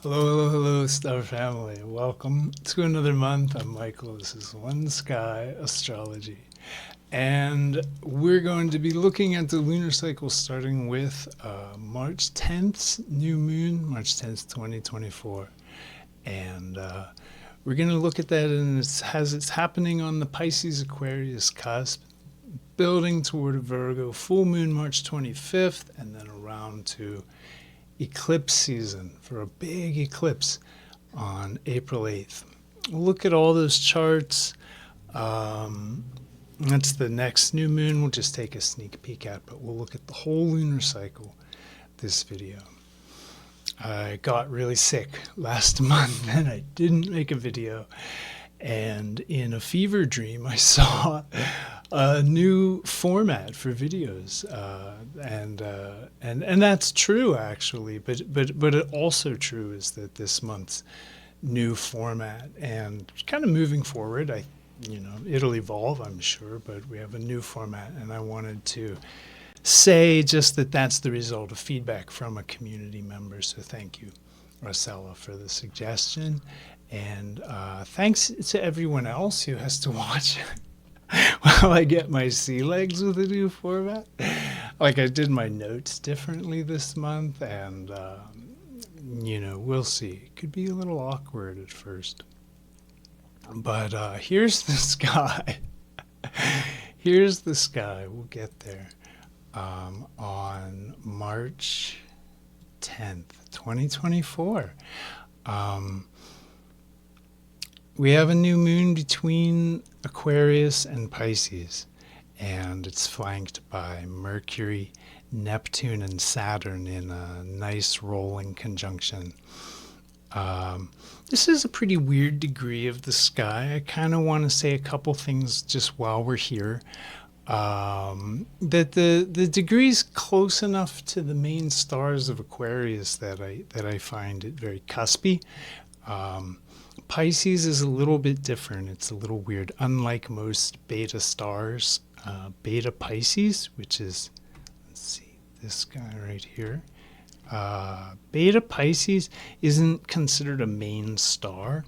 Hello, Star Family. Welcome to another month. I'm Michael. This is One Sky Astrology. And we're going to be looking at the lunar cycle starting with March 10th, new moon, March 10th, 2024. And we're going to look at that as it's happening on the Pisces Aquarius cusp, building toward a Virgo full moon March 25th, and then around to eclipse season for a big eclipse on April 8th. We'll look at all those charts. That's the next new moon. We'll just take a sneak peek at, but we'll look at the whole lunar cycle this video. I got really sick last month and I didn't make a video. And in a fever dream, I saw a new format for videos, and that's true actually. But it also true is that this month's new format and kind of moving forward, it'll evolve, I'm sure. But we have a new format, and I wanted to say just that that's the result of feedback from a community member. So thank you, Marcella, for the suggestion. And thanks to everyone else who has to watch while I get my sea legs with the new format. Like, I did my notes differently this month, and, we'll see. It could be a little awkward at first. But here's the sky. Here's the sky. We'll get there. On March 10th, 2024. We have a new moon between Aquarius and Pisces, and it's flanked by Mercury, Neptune, and Saturn in a nice rolling conjunction. This is a pretty weird degree of the sky. I kind of want to say a couple things just while we're here. That the degree is close enough to the main stars of Aquarius that I find it very cuspy. Pisces is a little bit different. It's a little weird. Unlike most beta stars, beta Pisces, which is, let's see, this guy right here. Beta Pisces isn't considered a main star.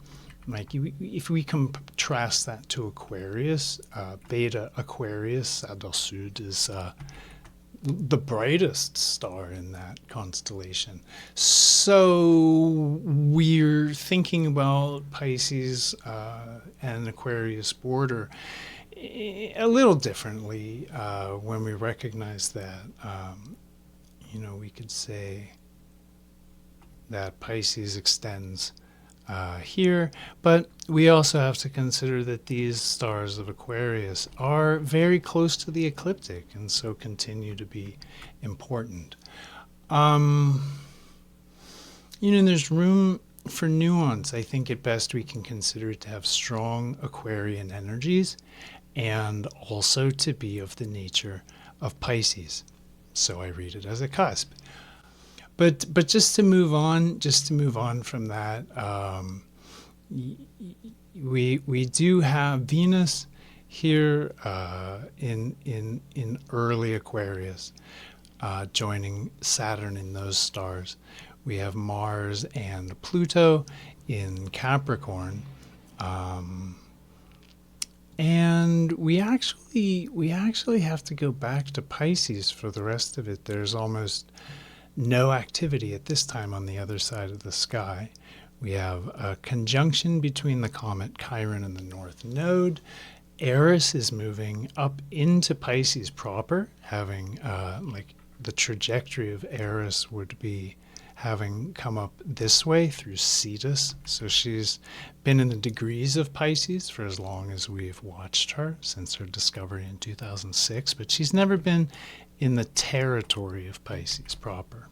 Like, if we contrast that to Aquarius, beta Aquarius, Sud is the brightest star in that constellation. So we're thinking about Pisces and Aquarius border a little differently when we recognize that. We could say that Pisces extends here, but we also have to consider that these stars of Aquarius are very close to the ecliptic, and so continue to be important. There's room for nuance. I think at best we can consider it to have strong Aquarian energies and also to be of the nature of Pisces. So I read it as a cusp. But just to move on from that, we do have Venus here in early Aquarius, joining Saturn in those stars. We have Mars and Pluto in Capricorn, and we actually have to go back to Pisces for the rest of it. There's almost no activity at this time on the other side of the sky. We have a conjunction between the comet Chiron and the North Node. Eris is moving up into Pisces proper, having the trajectory of Eris would be having come up this way through Cetus. So she's been in the degrees of Pisces for as long as we've watched her, since her discovery in 2006, but she's never been in the territory of Pisces proper.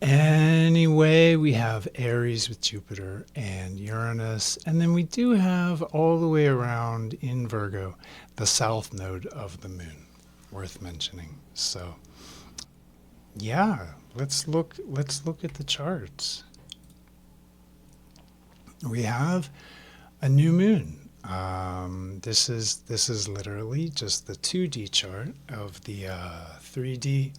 Anyway, we have Aries with Jupiter and Uranus, and then we do have all the way around in Virgo the south node of the moon, worth mentioning. So yeah, let's look at the charts. We have a new moon. This is literally just the 2D chart of the 3D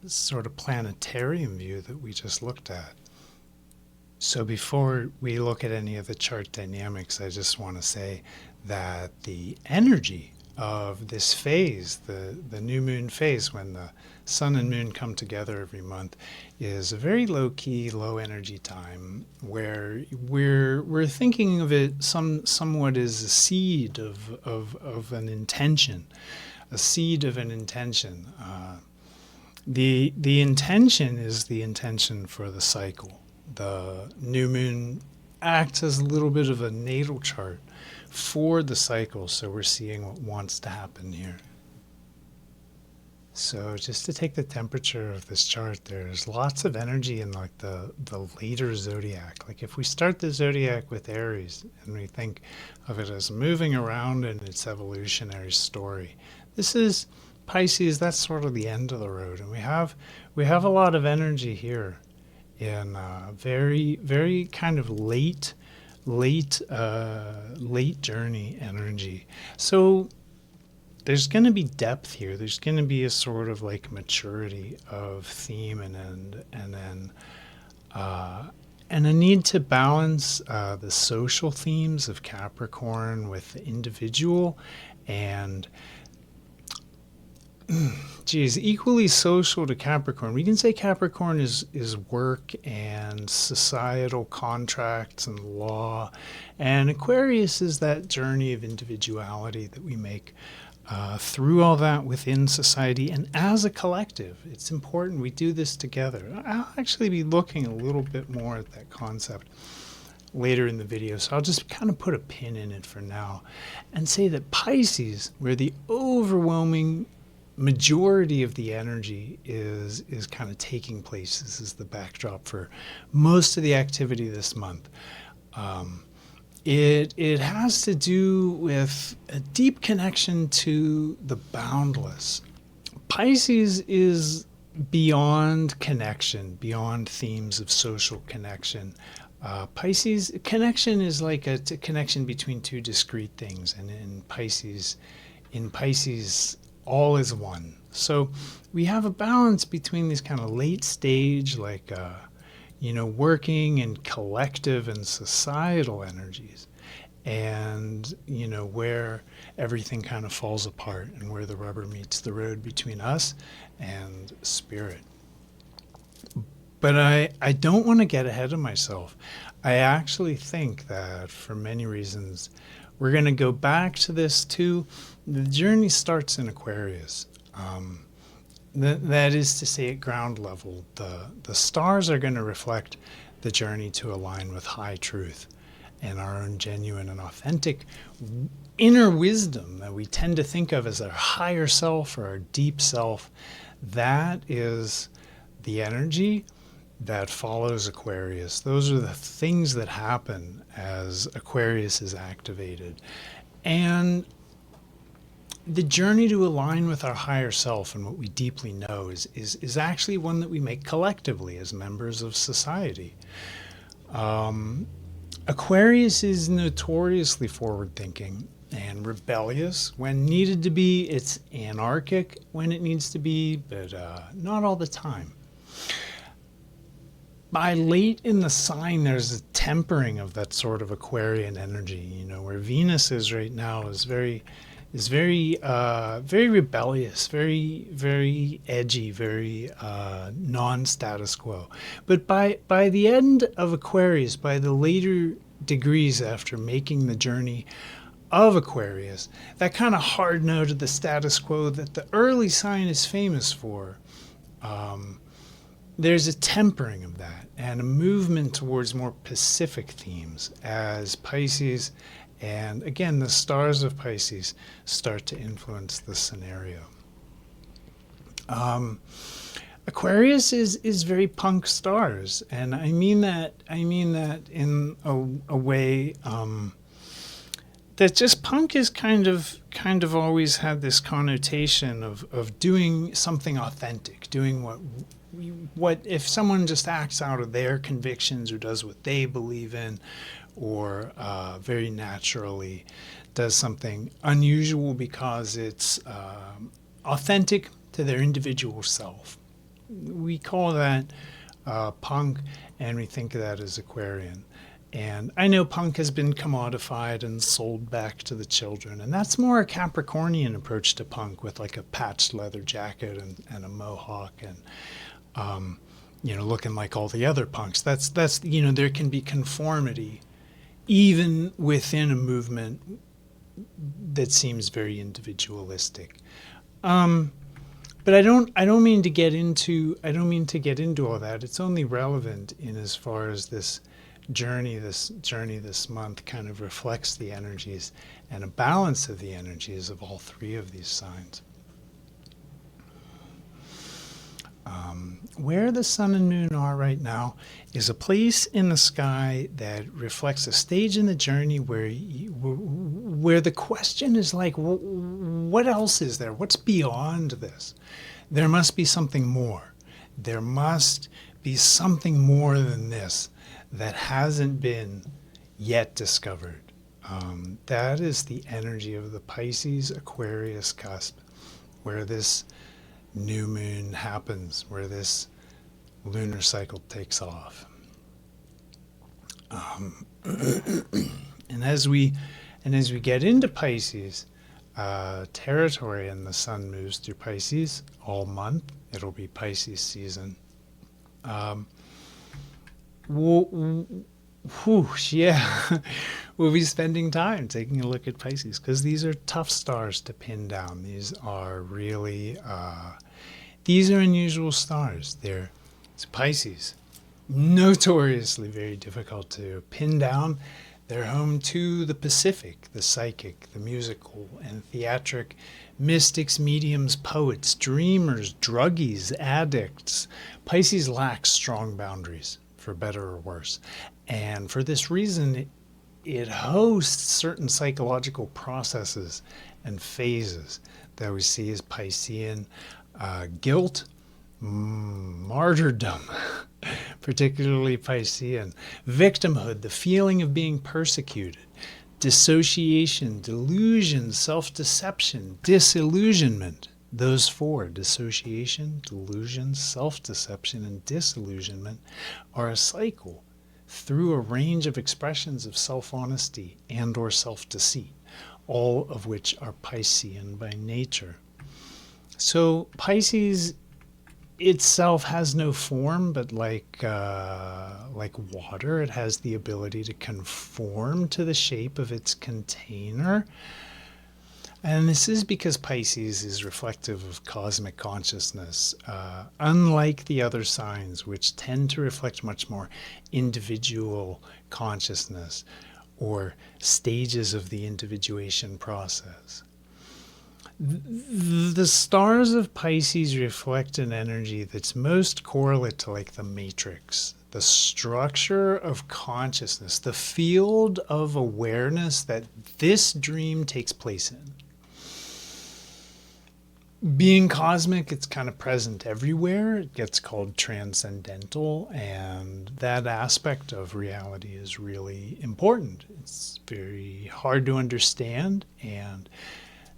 sort of planetarium view that we just looked at. So before we look at any of the chart dynamics, I just want to say that the energy of this phase, the new moon phase, when the sun and moon come together every month, is a very low-key, low-energy time where we're thinking of it somewhat as a seed of an intention, a seed of an intention. The intention is the intention for the cycle. The new moon acts as a little bit of a natal chart for the cycle, so we're seeing what wants to happen here. So just to take the temperature of this chart, there's lots of energy in like the later zodiac. Like if we start the zodiac with Aries and we think of it as moving around in its evolutionary story, this is Pisces. That's sort of the end of the road, and we have a lot of energy here in very kind of late journey energy. So there's going to be depth here. There's going to be a sort of like maturity of theme, and then a need to balance the social themes of Capricorn with the individual, and equally social to Capricorn. We can say Capricorn is work and societal contracts and law, and Aquarius is that journey of individuality that we make through all that within society and as a collective. It's important we do this together. I'll actually be looking a little bit more at that concept later in the video, so I'll just kind of put a pin in it for now and say that Pisces, where the overwhelming majority of the energy is kind of taking place. This is the backdrop for most of the activity this month. It has to do with a deep connection to the boundless. Pisces is beyond connection, beyond themes of social connection. Pisces connection is like a connection between two discrete things, and in Pisces, all is one. So we have a balance between these kind of late stage, like working and collective and societal energies, and where everything kind of falls apart and where the rubber meets the road between us and spirit. But I don't want to get ahead of myself. I actually think that for many reasons, we're going to go back to this too. The journey starts in Aquarius. That is to say, at ground level, the stars are going to reflect the journey to align with high truth and our own genuine and authentic inner wisdom that we tend to think of as our higher self or our deep self. That is the energy that follows Aquarius. Those are the things that happen as Aquarius is activated. And the journey to align with our higher self and what we deeply know is actually one that we make collectively as members of society. Aquarius is notoriously forward-thinking and rebellious when needed to be. It's anarchic when it needs to be, but not all the time. By late in the sign, there's a tempering of that sort of Aquarian energy. Where Venus is right now is very rebellious, very edgy, very non-status quo. But by the end of Aquarius, by the later degrees after making the journey of Aquarius, that kind of hard note of the status quo that the early sign is famous for, there's a tempering of that and a movement towards more Pacific themes as Pisces and, again, the stars of Pisces start to influence the scenario. Aquarius is very punk stars, and I mean that in a way that just punk is kind of always had this connotation of doing something authentic, doing what if someone just acts out of their convictions or does what they believe in, or very naturally does something unusual because it's authentic to their individual self. we call that punk, and we think of that as Aquarian. And I know punk has been commodified and sold back to the children, and that's more a Capricornian approach to punk, with like a patched leather jacket and a mohawk, and looking like all the other punks. That's there can be conformity even within a movement that seems very individualistic. But I don't mean to get into all that. It's only relevant in as far as this journey this month kind of reflects the energies and a balance of the energies of all three of these signs. Where the sun and moon are right now is a place in the sky that reflects a stage in the journey where the question is like, what else is there? What's beyond this? There must be something more. There must be something more than this that hasn't been yet discovered. That is the energy of the Pisces Aquarius cusp, where this new moon happens, where this lunar cycle takes off. And as we get into Pisces territory, and the sun moves through Pisces all month, it'll be Pisces season. Yeah, we'll be spending time taking a look at Pisces, because these are tough stars to pin down. These are really, these are unusual stars. It's Pisces, notoriously very difficult to pin down. They're home to the Pacific, the psychic, the musical and theatric, mystics, mediums, poets, dreamers, druggies, addicts. Pisces lacks strong boundaries, for better or worse. And for this reason, it hosts certain psychological processes and phases that we see as Piscean: guilt, martyrdom, particularly Piscean, victimhood, the feeling of being persecuted, dissociation, delusion, self-deception, disillusionment. Those four, dissociation, delusion, self-deception, and disillusionment, are a cycle through a range of expressions of self-honesty and or self-deceit, all of which are Piscean by nature. So Pisces itself has no form, but like water, it has the ability to conform to the shape of its container. And this is because Pisces is reflective of cosmic consciousness, unlike the other signs, which tend to reflect much more individual consciousness or stages of the individuation process. The stars of Pisces reflect an energy that's most correlate to like the matrix, the structure of consciousness, the field of awareness that this dream takes place in. Being cosmic, it's kind of present everywhere. It gets called transcendental, and that aspect of reality is really important. It's very hard to understand, and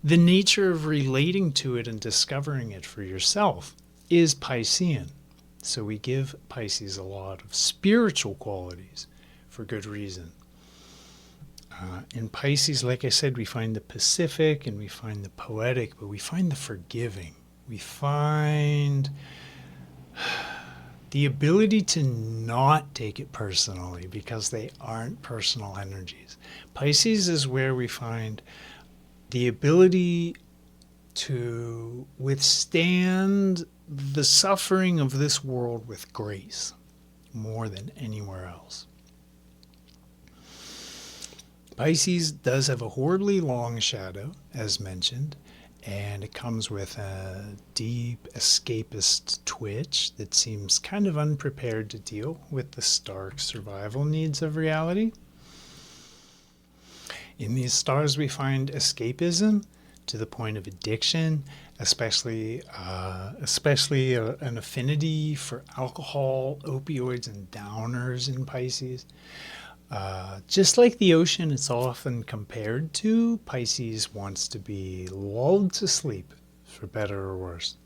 the nature of relating to it and discovering it for yourself is Piscean. So we give Pisces a lot of spiritual qualities for good reason. In Pisces, like I said, we find the Pacific and we find the poetic, but we find the forgiving. We find the ability to not take it personally because they aren't personal energies. Pisces is where we find the ability to withstand the suffering of this world with grace more than anywhere else. Pisces does have a horribly long shadow, as mentioned, and it comes with a deep escapist twitch that seems kind of unprepared to deal with the stark survival needs of reality. In these stars, we find escapism to the point of addiction, especially an affinity for alcohol, opioids, and downers in Pisces. Just like the ocean it's often compared to, Pisces wants to be lulled to sleep, for better or worse.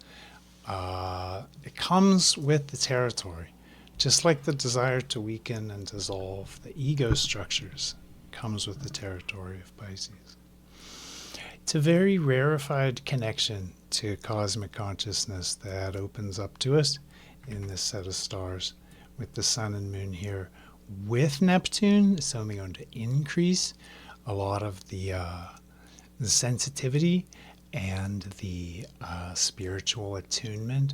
It comes with the territory. Just like the desire to weaken and dissolve the ego structures comes with the territory of Pisces. It's a very rarefied connection to cosmic consciousness that opens up to us in this set of stars with the sun and moon here. With Neptune, it's only going to increase a lot of the sensitivity and the spiritual attunement.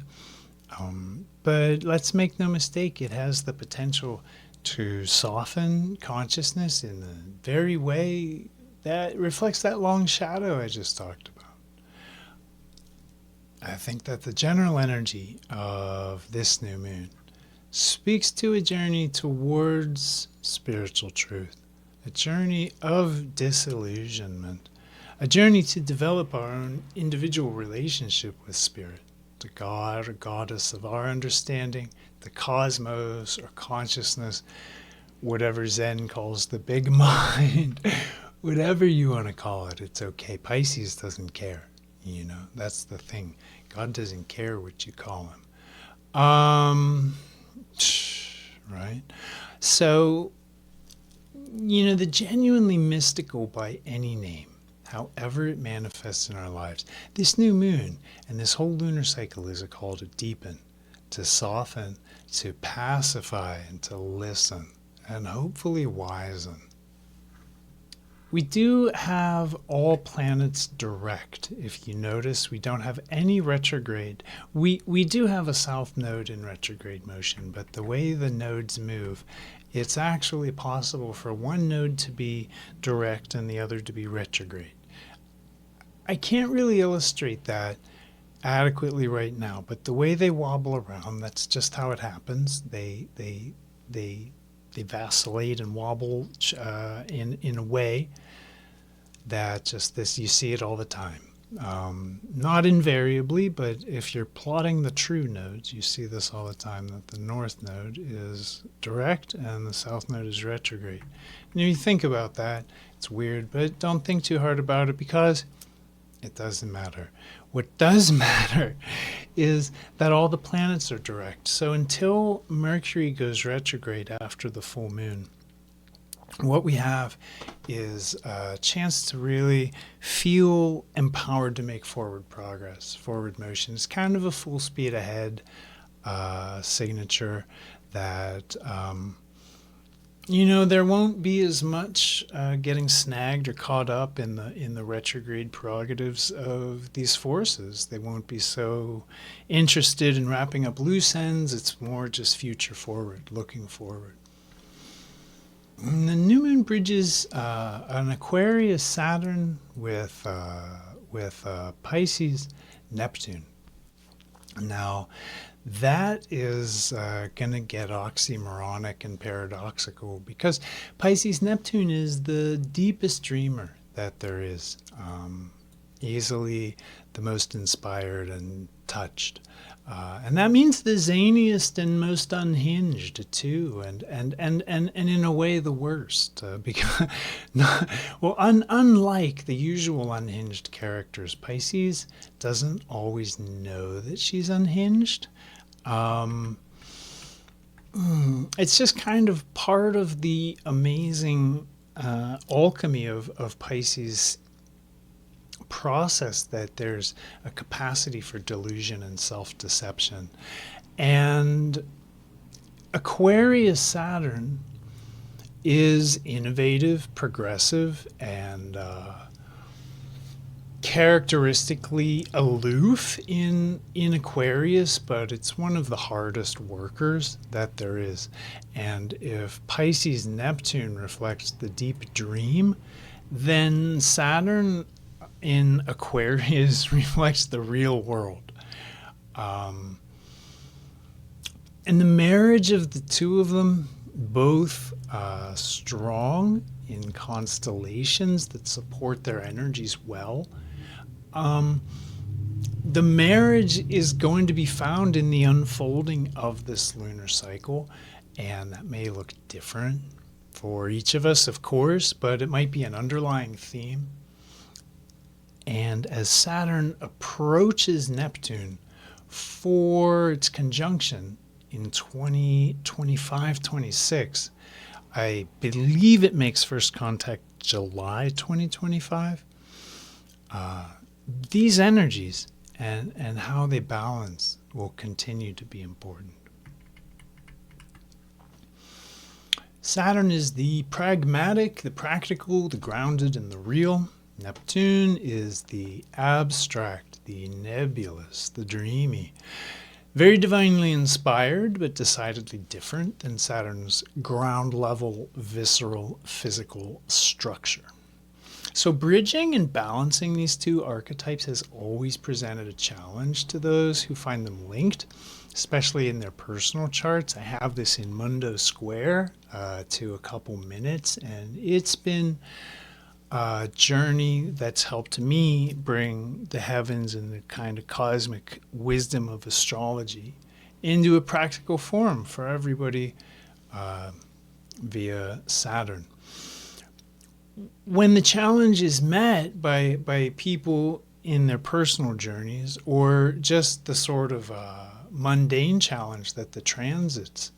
But let's make no mistake, it has the potential to soften consciousness in the very way that reflects that long shadow I just talked about. I think that the general energy of this new moon speaks to a journey towards spiritual truth, a journey of disillusionment, a journey to develop our own individual relationship with spirit, the god or goddess of our understanding, the cosmos or consciousness, whatever Zen calls the big mind, whatever you want to call it, it's okay. Pisces doesn't care, that's the thing. God doesn't care what you call him. Right? So, the genuinely mystical by any name, however it manifests in our lives, this new moon and this whole lunar cycle is a call to deepen, to soften, to pacify, and to listen, and hopefully wisen. We do have all planets direct. If you notice, we don't have any retrograde. We do have a south node in retrograde motion, but the way the nodes move, it's actually possible for one node to be direct and the other to be retrograde. I can't really illustrate that adequately right now, but the way they wobble around, that's just how it happens. They vacillate and wobble in a way that just this, you see it all the time. Not invariably, but if you're plotting the true nodes, you see this all the time, that the north node is direct and the south node is retrograde. And if you think about that, it's weird, but don't think too hard about it because it doesn't matter. What does matter is that all the planets are direct. So until Mercury goes retrograde after the full moon, what we have is a chance to really feel empowered to make forward progress, forward motion. It's kind of a full speed ahead signature that there won't be as much getting snagged or caught up in the retrograde prerogatives of these forces. They won't be so interested in wrapping up loose ends. It's more just future forward, looking forward. And the new moon bridges an Aquarius Saturn with Pisces Neptune. Now, that is going to get oxymoronic and paradoxical because Pisces Neptune is the deepest dreamer that there is, easily the most inspired and touched. And that means the zaniest and most unhinged too, and in a way the worst, because unlike the usual unhinged characters, Pisces doesn't always know that she's unhinged. It's just kind of part of the amazing alchemy of Pisces process that there's a capacity for delusion and self-deception. And Aquarius Saturn is innovative, progressive, and characteristically aloof in Aquarius, but it's one of the hardest workers that there is. And if Pisces Neptune reflects the deep dream, then Saturn in Aquarius reflects the real world. And the marriage of the two of them, both strong in constellations that support their energies well, the marriage is going to be found in the unfolding of this lunar cycle, and that may look different for each of us, of course, but it might be an underlying theme. And as Saturn approaches Neptune, for its conjunction in 2025-26. I believe it makes first contact July 2025. These energies and how they balance will continue to be important. Saturn is the pragmatic, the practical, the grounded, and the real. Neptune is the abstract, the nebulous, the dreamy. Very divinely inspired, but decidedly different than Saturn's ground level, visceral, physical structure. So bridging and balancing these two archetypes has always presented a challenge to those who find them linked, especially in their personal charts. I have this in Mundo Square to a couple minutes, and it's been a journey that's helped me bring the heavens and the kind of cosmic wisdom of astrology into a practical form for everybody via Saturn. When the challenge is met by people in their personal journeys, or just the sort of mundane challenge that the transits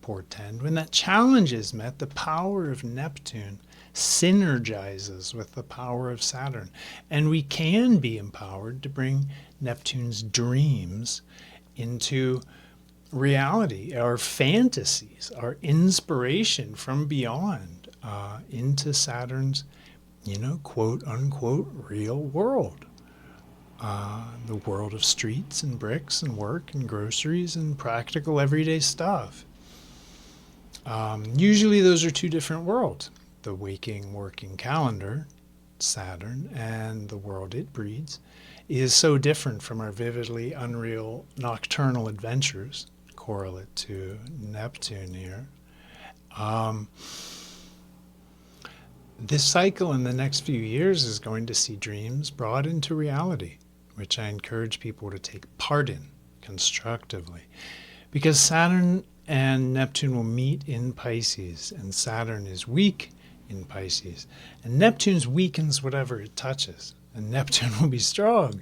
portend, when that challenge is met, the power of Neptune synergizes with the power of Saturn. And we can be empowered to bring Neptune's dreams into reality, our fantasies, our inspiration from beyond, into Saturn's, quote unquote, real world. The world of streets and bricks and work and groceries and practical everyday stuff. Usually those are two different worlds. The waking, working calendar, Saturn, and the world it breeds is so different from our vividly unreal nocturnal adventures, correlate to Neptune here. This cycle in the next few years is going to see dreams brought into reality, which I encourage people to take part in constructively, because Saturn and Neptune will meet in Pisces, and Saturn is weak in Pisces, and Neptune weakens whatever it touches, and Neptune will be strong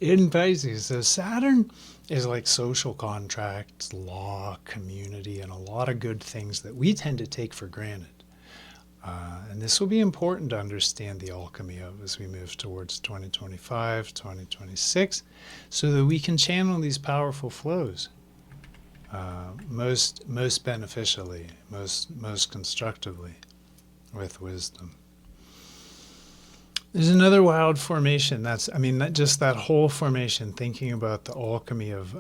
in Pisces. So Saturn is like social contracts, law, community, and a lot of good things that we tend to take for granted. And this will be important to understand the alchemy of as we move towards 2025, 2026, so that we can channel these powerful flows most beneficially, most constructively, with wisdom. There's another wild formation. Just that whole formation, thinking about the alchemy of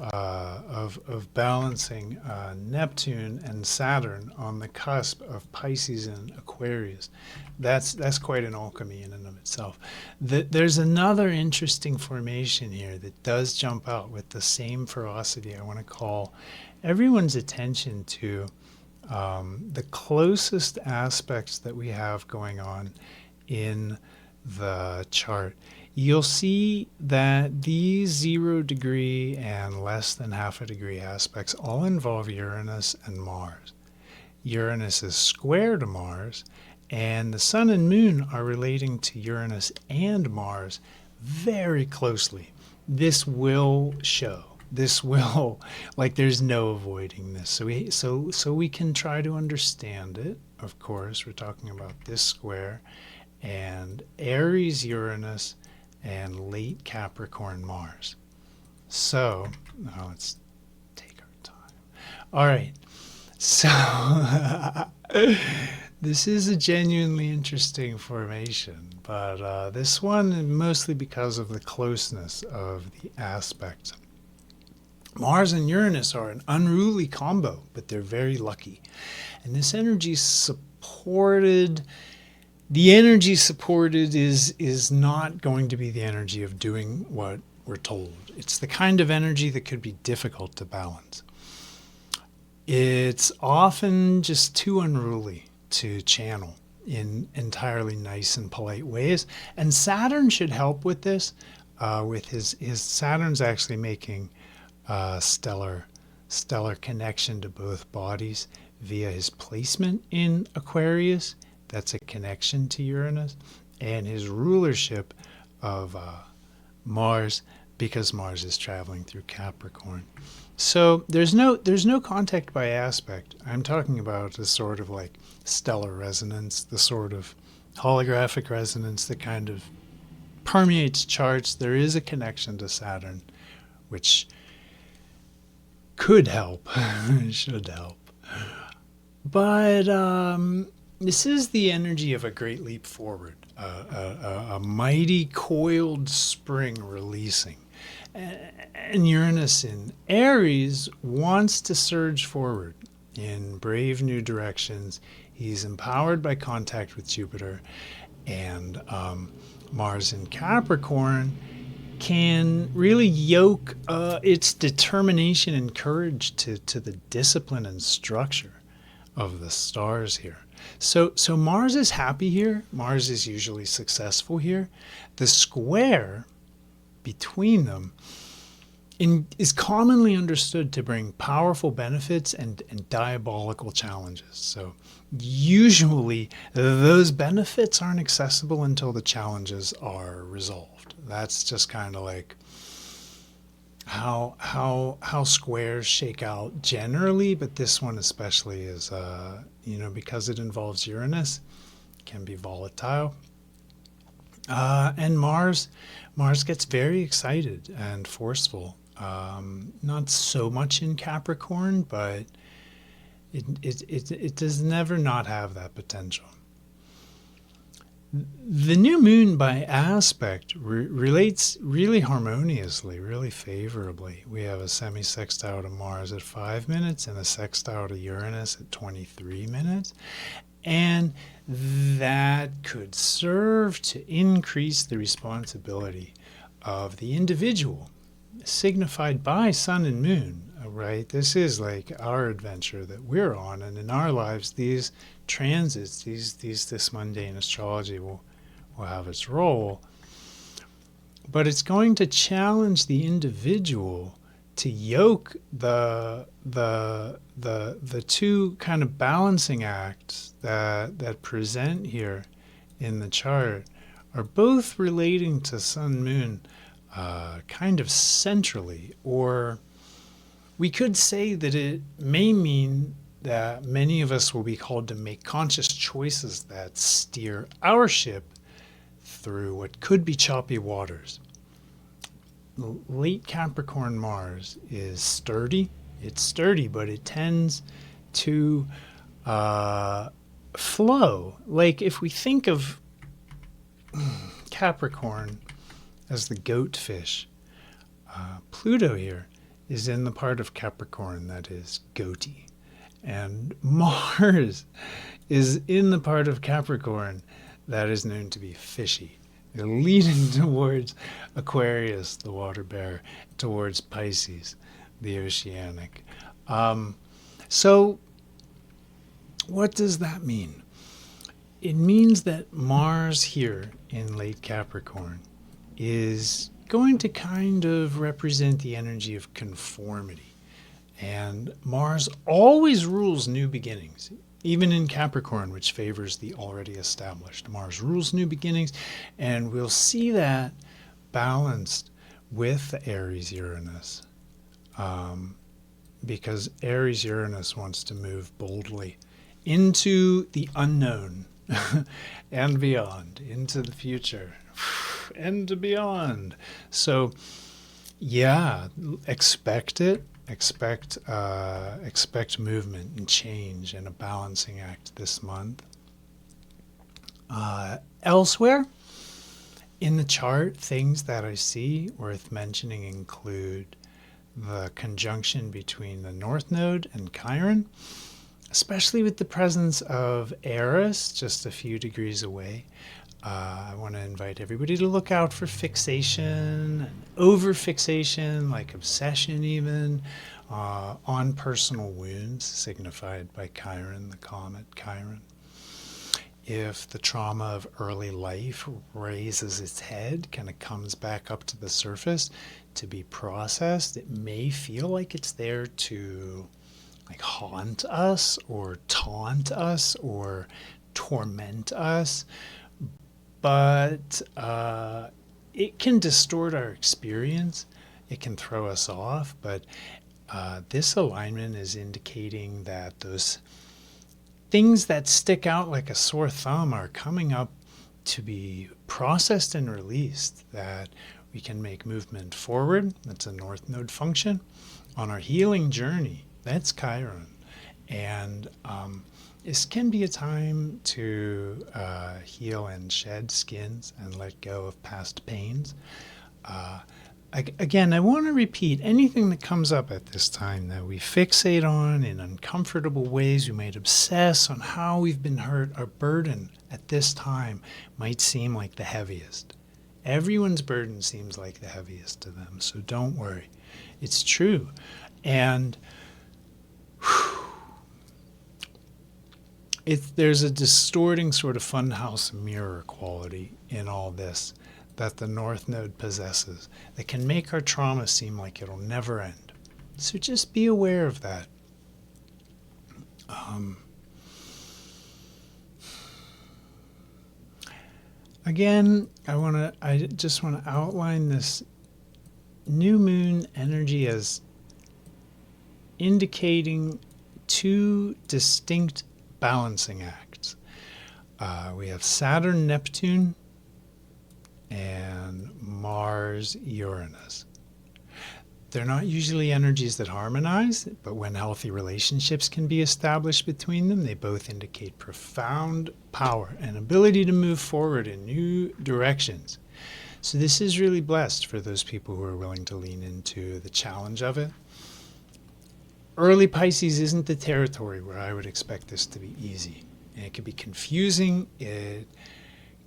balancing Neptune and Saturn on the cusp of Pisces and Aquarius. That's quite an alchemy in and of itself. There's another interesting formation here that does jump out with the same ferocity. I want to call everyone's attention to the closest aspects that we have going on in the chart. You'll see that these 0 degree and less than half a degree aspects all involve Uranus and Mars. Uranus is square to Mars, and the Sun and Moon are relating to Uranus and Mars very closely. This will show. This will, there's no avoiding this. So we can try to understand it. Of course, we're talking about this square and Aries Uranus and late Capricorn Mars. So now let's take our time. All right. So this is a genuinely interesting formation, but this one mostly because of the closeness of the aspects. Mars and Uranus are an unruly combo, but they're very lucky. And this energy supported. The energy supported is not going to be the energy of doing what we're told. It's the kind of energy that could be difficult to balance. It's often just too unruly to channel in entirely nice and polite ways. And Saturn should help with this. With his Saturn's actually making stellar connection to both bodies via his placement in Aquarius. That's a connection to Uranus, and his rulership of Mars because Mars is traveling through Capricorn. So there's no contact by aspect. I'm talking about the sort of like stellar resonance, the sort of holographic resonance that kind of permeates charts. There is a connection to Saturn, which could help, should help. But this is the energy of a great leap forward, a mighty coiled spring releasing. And Uranus in Aries wants to surge forward in brave new directions. He's empowered by contact with Jupiter, and Mars in Capricorn can really yoke its determination and courage to the discipline and structure of the stars here. So Mars is happy here. Mars is usually successful here. The square between them is commonly understood to bring powerful benefits and diabolical challenges. So usually those benefits aren't accessible until the challenges are resolved. That's just kind of like how squares shake out generally, but this one especially is because it involves Uranus, can be volatile. And Mars gets very excited and forceful. Not so much in Capricorn, but it does never not have that potential. The new moon by aspect relates really harmoniously, really favorably. We have a semi-sextile to Mars at 5 minutes and a sextile to Uranus at 23 minutes. And that could serve to increase the responsibility of the individual, signified by sun and moon, right? This is like our adventure that we're on, and in our lives, these transits, this mundane astrology will have its role, but it's going to challenge the individual to yoke the two kind of balancing acts that present here in the chart are both relating to sun moon kind of centrally, or we could say that it may mean that many of us will be called to make conscious choices that steer our ship through what could be choppy waters. Late Capricorn Mars is sturdy. It's sturdy, but it tends to flow. Like if we think of Capricorn as the goat fish, Pluto here is in the part of Capricorn that is goaty. And Mars is in the part of Capricorn that is known to be fishy. They're leading towards Aquarius, the water bearer, towards Pisces, the oceanic. So what does that mean? It means that Mars here in late Capricorn is going to kind of represent the energy of conformity. And Mars always rules new beginnings, even in Capricorn, which favors the already established. Mars rules new beginnings, and we'll see that balanced with the Aries-Uranus, because Aries-Uranus wants to move boldly into the unknown and beyond, into the future and beyond. So, yeah, expect it. Expect movement and change and a balancing act this month. Elsewhere in the chart, things that I see worth mentioning include the conjunction between the North Node and Chiron, especially with the presence of Eris just a few degrees away. I want to invite everybody to look out for fixation, over-fixation, like obsession even, on personal wounds signified by Chiron, the comet Chiron. If the trauma of early life raises its head, kind of comes back up to the surface to be processed, it may feel like it's there to like haunt us or taunt us or torment us. But it can distort our experience. It can throw us off, but this alignment is indicating that those things that stick out like a sore thumb are coming up to be processed and released, that we can make movement forward. That's a North Node function. On our healing journey, that's Chiron. And this can be a time to heal and shed skins and let go of past pains. Again, I want to repeat, anything that comes up at this time that we fixate on in uncomfortable ways, we might obsess on how we've been hurt, our burden at this time might seem like the heaviest. Everyone's burden seems like the heaviest to them, so don't worry. It's true. And there's a distorting sort of funhouse mirror quality in all this that the North Node possesses that can make our trauma seem like it'll never end. So just be aware of that. Again, I just want to outline this new moon energy as indicating two distinct balancing acts. We have Saturn, Neptune, and Mars, Uranus. They're not usually energies that harmonize, but when healthy relationships can be established between them, they both indicate profound power and ability to move forward in new directions. So this is really blessed for those people who are willing to lean into the challenge of it. Early Pisces isn't the territory where I would expect this to be easy. And it could be confusing. It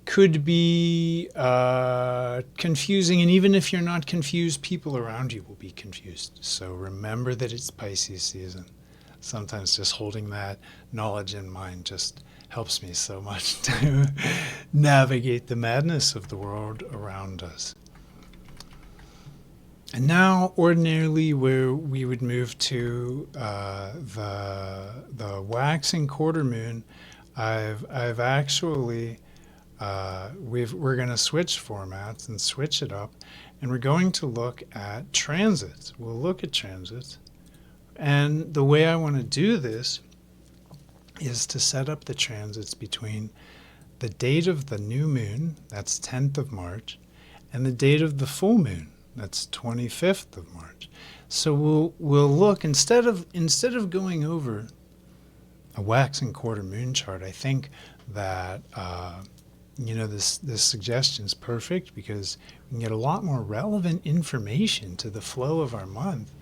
could be confusing, and even if you're not confused, people around you will be confused. So remember that it's Pisces season. Sometimes just holding that knowledge in mind just helps me so much to navigate the madness of the world around us. And now, ordinarily, where we would move to the waxing quarter moon, I've actually we're going to switch formats and switch it up, and we're going to look at transits. We'll look at transits, and the way I want to do this is to set up the transits between the date of the new moon, that's 10th of March, and the date of the full moon, that's 25th of March. So we'll look, instead of going over a waxing quarter moon chart, I think that this suggestion is perfect because we can get a lot more relevant information to the flow of our month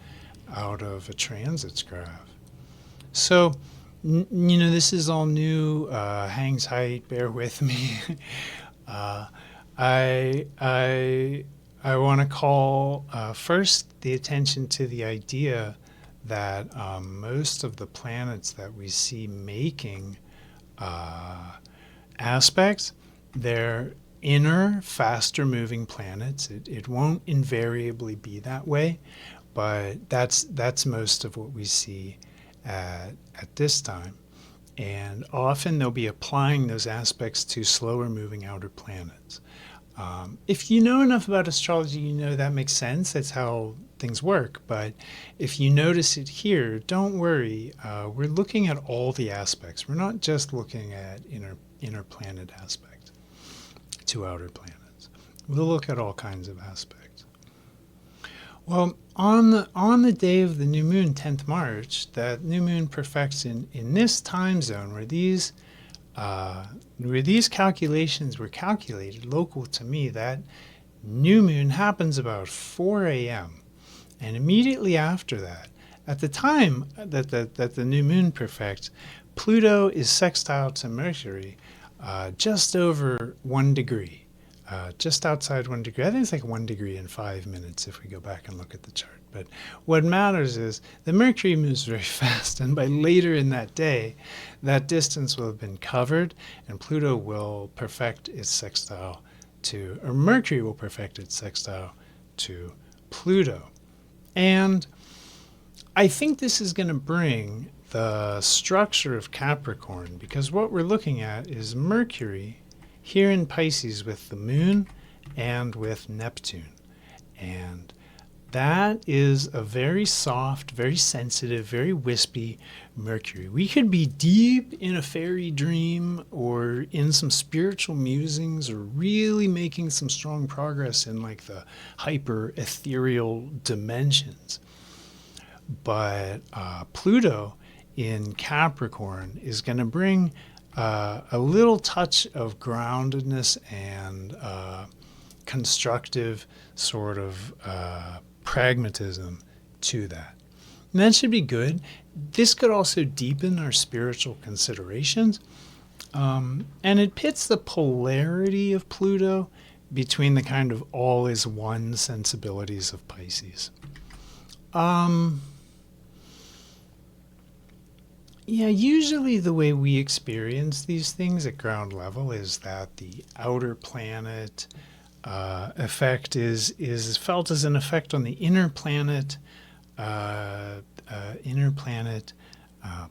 out of a transits graph. So, this is all new. Hang tight, bear with me. I want to call first the attention to the idea that most of the planets that we see making aspects, they're inner, faster-moving planets. It won't invariably be that way, but that's most of what we see at this time. And often they'll be applying those aspects to slower-moving outer planets. If you know enough about astrology, you know that makes sense. That's how things work. But if you notice it here, don't worry. We're looking at all the aspects. We're not just looking at inner planet aspects to outer planets. We'll look at all kinds of aspects. Well, on the day of the new moon, 10th March, that new moon perfects in this time zone where these calculations were calculated local to me. That new moon happens about 4 a.m. And immediately after that, at the time that the new moon perfects, Pluto is sextile to Mercury just over 1 degree, just outside 1 degree. I think it's like 1 degree in 5 minutes if we go back and look at the chart. But what matters is the Mercury moves very fast, and by later in that day, that distance will have been covered, and Pluto will perfect its sextile to, or Mercury will perfect its sextile to Pluto. And I think this is going to bring the structure of Capricorn, because what we're looking at is Mercury here in Pisces with the moon and with Neptune. And that is a very soft, very sensitive, very wispy Mercury. We could be deep in a fairy dream or in some spiritual musings or really making some strong progress in like the hyper ethereal dimensions. But Pluto in Capricorn is going to bring a little touch of groundedness and constructive sort of pragmatism to that. And that should be good. This could also deepen our spiritual considerations. And it pits the polarity of Pluto between the kind of all is one sensibilities of Pisces. Yeah, usually the way we experience these things at ground level is that the outer planet effect is felt as an effect on the inner planet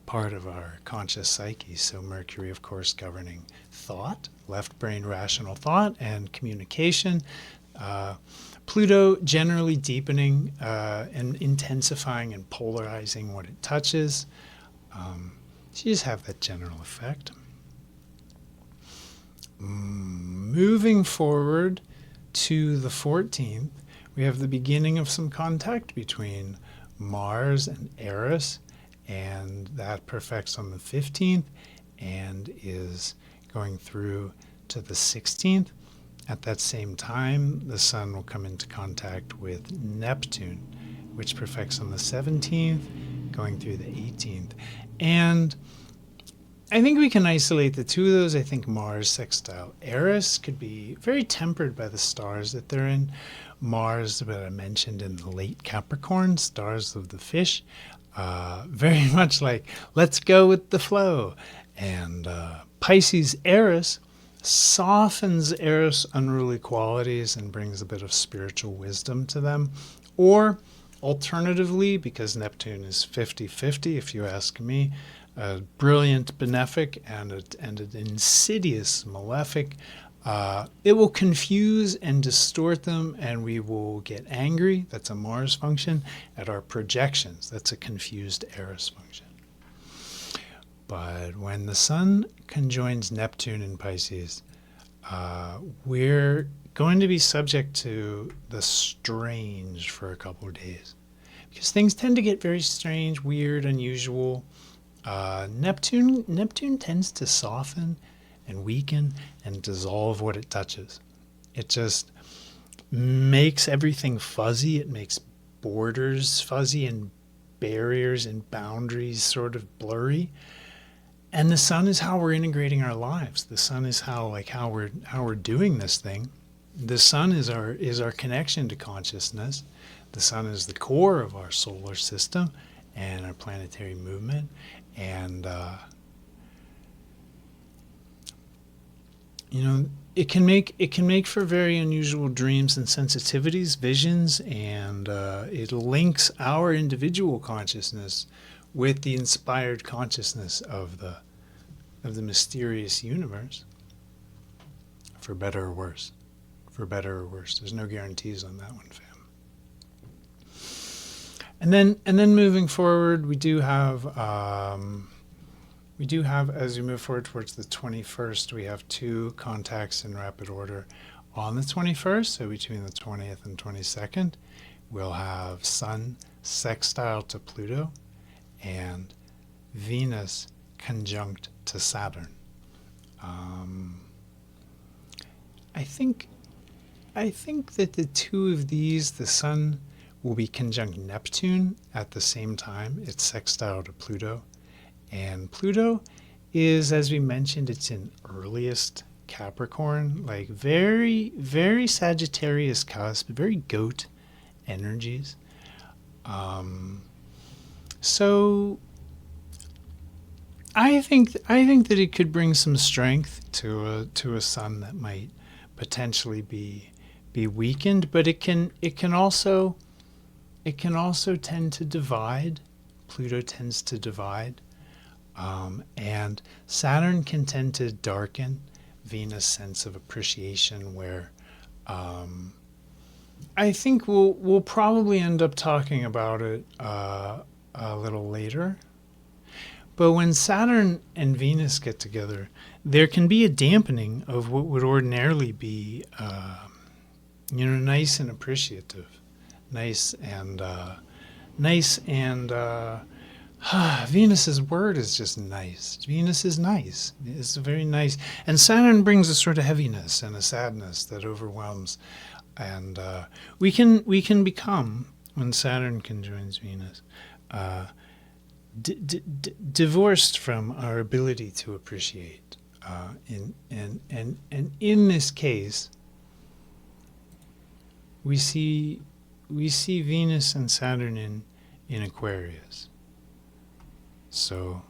part of our conscious psyche. So Mercury, of course, governing thought, left brain rational thought and communication. Pluto generally deepening and intensifying and polarizing what it touches. So you just have that general effect. Moving forward to the 14th, we have the beginning of some contact between Mars and Eris, and that perfects on the 15th and is going through to the 16th. At that same time, the Sun will come into contact with Neptune, which perfects on the 17th, going through the 18th. And I think we can isolate the two of those. I think Mars sextile Eris could be very tempered by the stars that they're in. Mars, that I mentioned in the late Capricorn, stars of the fish, very much like, let's go with the flow. And Pisces Eris softens Eris' unruly qualities and brings a bit of spiritual wisdom to them. Or alternatively, because Neptune is 50-50, if you ask me, a brilliant benefic and an insidious malefic, it will confuse and distort them, and we will get angry. That's a Mars function. At our projections, that's a confused Eris function. But when the Sun conjoins Neptune in Pisces, we're going to be subject to the strange for a couple of days, because things tend to get very strange, weird, unusual. Neptune tends to soften and weaken and dissolve what it touches. It just makes everything fuzzy. It makes borders fuzzy and barriers and boundaries sort of blurry. And the Sun is how we're integrating our lives. The Sun is how we're doing this thing. The Sun is our connection to consciousness. The Sun is the core of our solar system and our planetary movement. And it can make for very unusual dreams and sensitivities, visions, and it links our individual consciousness with the inspired consciousness of the mysterious universe. For better or worse. For better or worse. There's no guarantees on that one, fam. And then moving forward, we do have as we move forward towards the 21st, we have two contacts in rapid order on the 21st. So between the 20th and 22nd, we'll have Sun sextile to Pluto and Venus conjunct to Saturn. I think that the two of these, the Sun will be conjunct Neptune at the same time. It's sextile to Pluto. And Pluto is, as we mentioned, it's in earliest Capricorn, like very, very Sagittarius cusp, very goat energies. So I think that it could bring some strength to a Sun that might potentially be weakened, but it can also tend to divide. Pluto tends to divide. And Saturn can tend to darken Venus' sense of appreciation, where I think we'll probably end up talking about it a little later. But when Saturn and Venus get together, there can be a dampening of what would ordinarily be, nice and appreciative, nice and Venus's word is just nice. Venus is nice. It's very nice, and Saturn brings a sort of heaviness and a sadness that overwhelms, and we can become, when Saturn conjoins Venus, divorced from our ability to appreciate. And in this case, we see Venus and Saturn in Aquarius. So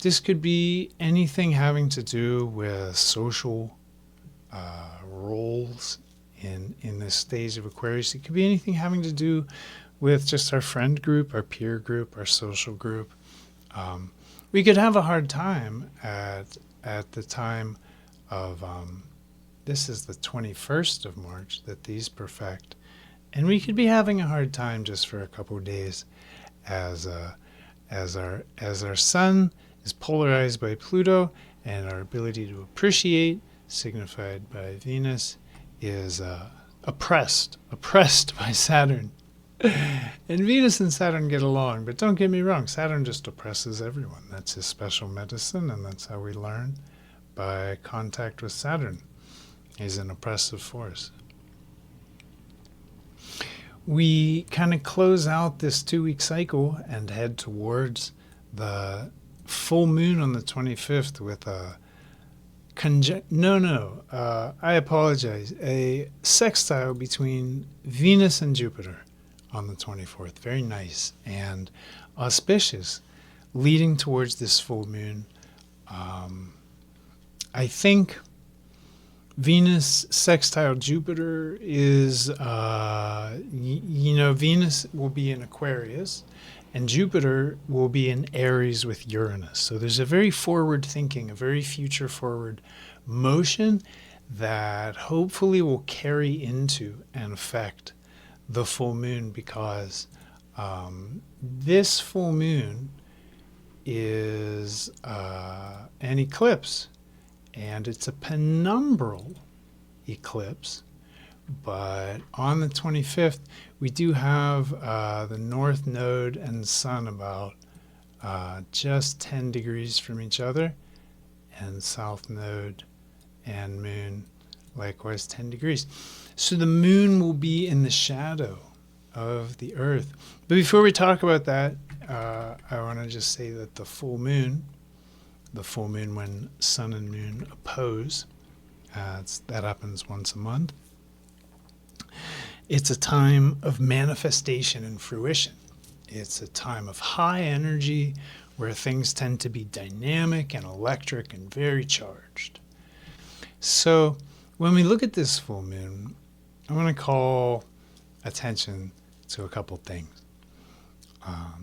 this could be anything having to do with social roles in this stage of Aquarius. It could be anything having to do with just our friend group, our peer group, our social group. We could have a hard time at the time of, this is the 21st of March that these perfect, and we could be having a hard time just for a couple of days as our sun is polarized by Pluto, and our ability to appreciate, signified by Venus, is oppressed by Saturn. And Venus and Saturn get along, but don't get me wrong, Saturn just oppresses everyone. That's his special medicine, and that's how we learn, by contact with Saturn. He's an oppressive force. We kind of close out this 2-week cycle and head towards the full moon on the 25th with a I apologize, a sextile between Venus and Jupiter on the 24th. Very nice and auspicious, leading towards this full moon. I think Venus sextile Jupiter is, Venus will be in Aquarius and Jupiter will be in Aries with Uranus. So there's a very forward thinking, a very future forward motion that hopefully will carry into and affect the full moon, because this full moon is an eclipse, and it's a penumbral eclipse. But on the 25th, we do have the North Node and Sun about just 10 degrees from each other, and South Node and Moon likewise 10 degrees. So the Moon will be in the shadow of the Earth. But before we talk about that, I want to just say that the full moon when Sun and Moon oppose, that happens once a month. It's a time of manifestation and fruition. It's a time of high energy where things tend to be dynamic and electric and very charged. So when we look at this full moon, I want to call attention to a couple things.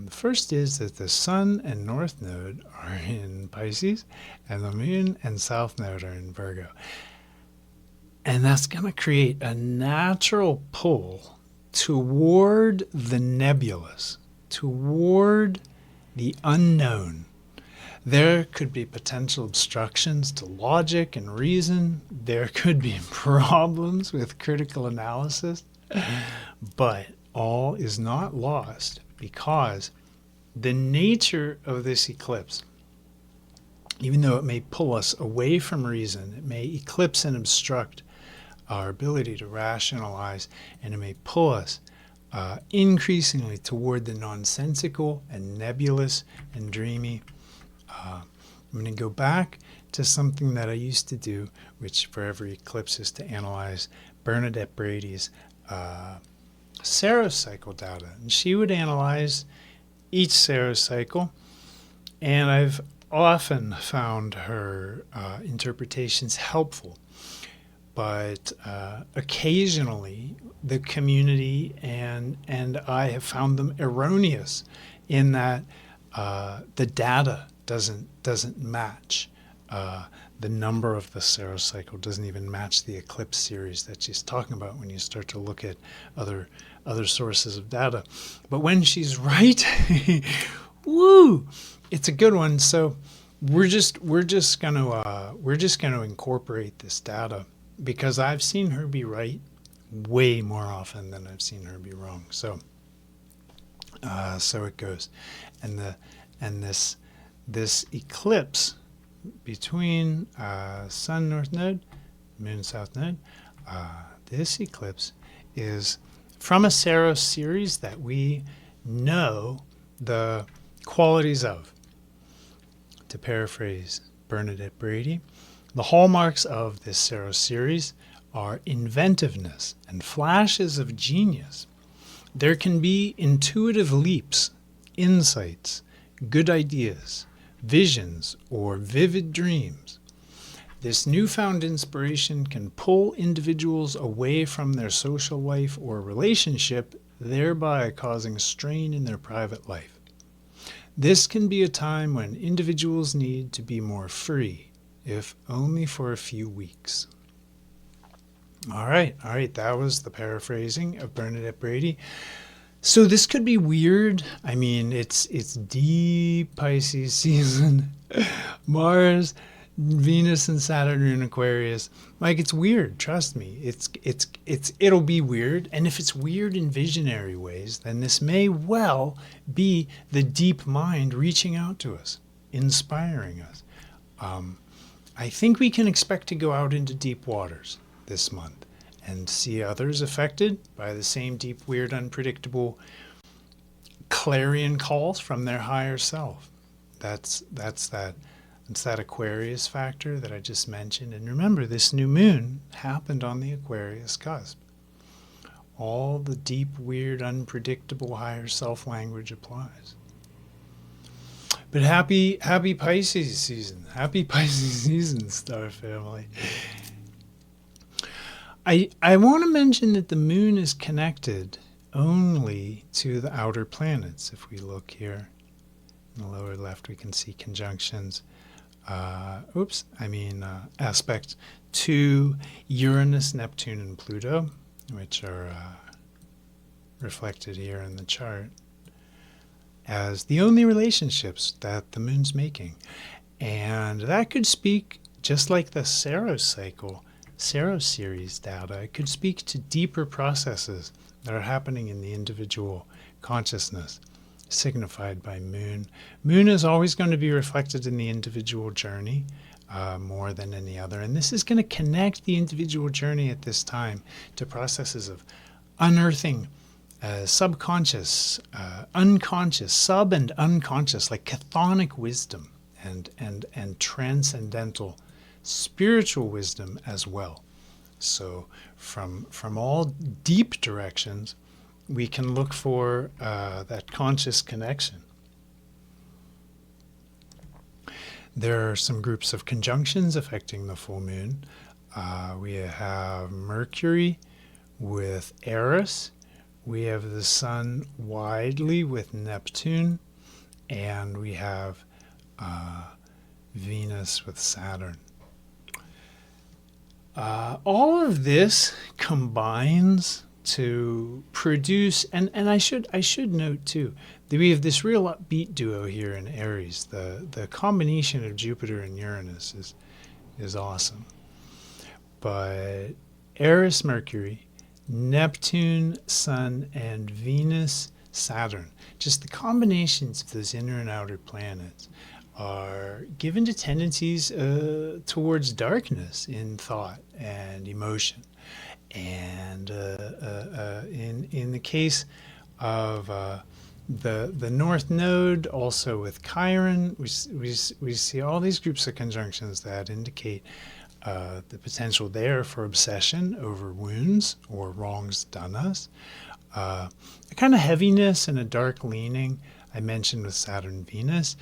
The first is that the Sun and North Node are in Pisces, and the Moon and South Node are in Virgo. And that's going to create a natural pull toward the nebulous, toward the unknown. There could be potential obstructions to logic and reason. There could be problems with critical analysis. But all is not lost, because the nature of this eclipse, even though it may pull us away from reason, it may eclipse and obstruct our ability to rationalize, and it may pull us increasingly toward the nonsensical and nebulous and dreamy. I'm going to go back to something that I used to do, which for every eclipse is to analyze Bernadette Brady's serocycle data. And she would analyze each serocycle, and I've often found her interpretations helpful. But occasionally the community and I have found them erroneous in that the data doesn't match the number of the Saros cycle doesn't even match the eclipse series that she's talking about when you start to look at other sources of data. But when she's right, woo, it's a good one. So we're just gonna incorporate this data because I've seen her be right way more often than I've seen her be wrong. So so it goes, and this eclipse between Sun North Node, Moon South Node, this eclipse is from a Saros series that we know the qualities of. To paraphrase Bernadette Brady, the hallmarks of this Saros series are inventiveness and flashes of genius. There can be intuitive leaps, insights, good ideas, visions, or vivid dreams. This newfound inspiration can pull individuals away from their social life or relationship, thereby causing strain in their private life. This can be a time when individuals need to be more free, if only for a few weeks. All right, that was the paraphrasing of Bernadette Brady. So this could be weird. I mean, it's deep Pisces season. Mars, Venus, and Saturn in Aquarius. Like, it's weird. Trust me. It'll be weird. And if it's weird in visionary ways, then this may well be the deep mind reaching out to us, inspiring us. I think we can expect to go out into deep waters this month and see others affected by the same deep, weird, unpredictable clarion calls from their higher self. That's that Aquarius factor that I just mentioned. And remember, this new moon happened on the Aquarius cusp. All the deep, weird, unpredictable higher self language applies. But happy Pisces season. Happy Pisces season, Star Family. I want to mention that the moon is connected only to the outer planets. If we look here in the lower left, we can see conjunctions. Aspect to Uranus, Neptune, and Pluto, which are reflected here in the chart as the only relationships that the moon's making. And that could speak, just like the Saros cycle, Saros series data, it could speak to deeper processes that are happening in the individual consciousness, signified by moon. Moon is always going to be reflected in the individual journey more than any other. And this is going to connect the individual journey at this time to processes of unearthing subconscious, unconscious, sub and unconscious, like chthonic wisdom and transcendental spiritual wisdom as well. So from all deep directions, we can look for that conscious connection. There are some groups of conjunctions affecting the full moon. We have Mercury with Eris. We have the Sun widely with Neptune. And we have Venus with Saturn. All of this combines to produce, and I should note too, that we have this real upbeat duo here in Aries. The combination of Jupiter and Uranus is awesome. But Eris, Mercury, Neptune, Sun, and Venus, Saturn, just the combinations of those inner and outer planets are given to tendencies towards darkness in thought and emotion. And in the case of the North Node, also with Chiron, we see all these groups of conjunctions that indicate the potential there for obsession over wounds or wrongs done us. A kind of heaviness and a dark leaning I mentioned with Saturn, Venus.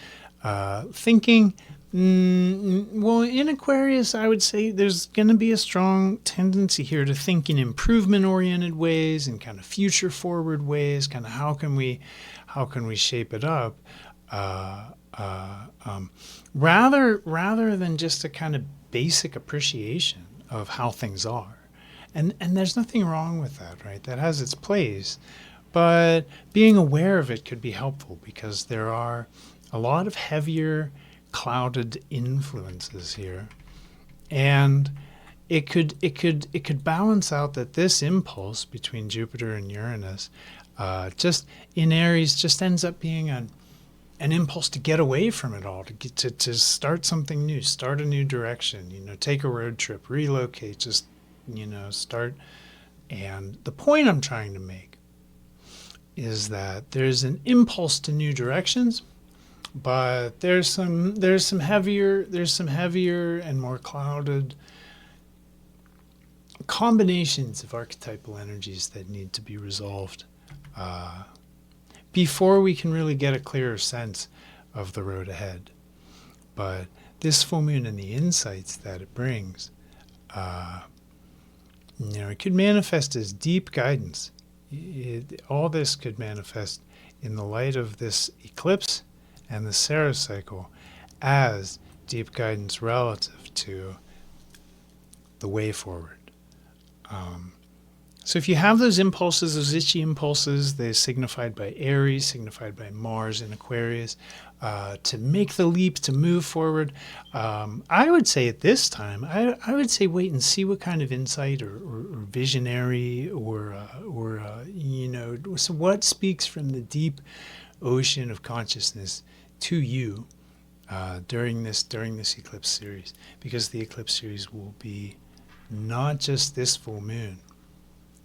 Thinking, well, in Aquarius, I would say there's going to be a strong tendency here to think in improvement-oriented ways and kind of future-forward ways. Kind of how can we shape it up, rather than just a kind of basic appreciation of how things are. And there's nothing wrong with that, right? That has its place. But being aware of it could be helpful because there are a lot of heavier, clouded influences here. And it could balance out that this impulse between Jupiter and Uranus just in Aries just ends up being an impulse to get away from it all, to start something new, start a new direction, take a road trip, relocate, just, start. And the point I'm trying to make is that there's an impulse to new directions, but there's some heavier and more clouded combinations of archetypal energies that need to be resolved before we can really get a clearer sense of the road ahead. But this full moon and the insights that it brings, it could manifest as deep guidance. All this could manifest in the light of this eclipse and the Saros cycle as deep guidance relative to the way forward. So if you have those impulses, those itchy impulses, they're signified by Aries, signified by Mars in Aquarius, to make the leap, to move forward, I would say at this time, I would say wait and see what kind of insight or visionary or so what speaks from the deep ocean of consciousness to you during this eclipse series, because the eclipse series will be not just this full moon,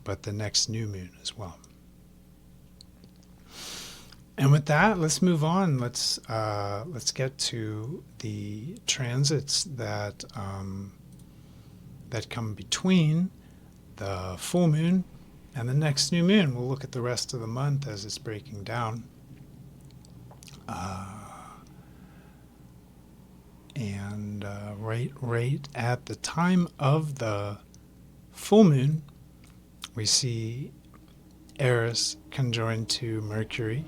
but the next new moon as well. And with that, let's move on. Let's get to the transits that come between the full moon and the next new moon. We'll look at the rest of the month as it's breaking down. Right at the time of the full moon, we see Eris conjoined to Mercury,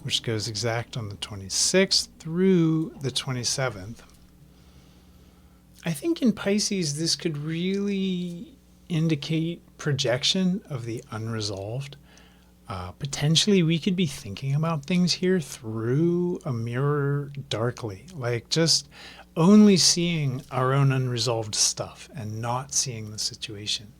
which goes exact on the 26th through the 27th. I think in Pisces, this could really indicate projection of the unresolved. Potentially, we could be thinking about things here through a mirror darkly, like just only seeing our own unresolved stuff and not seeing the situation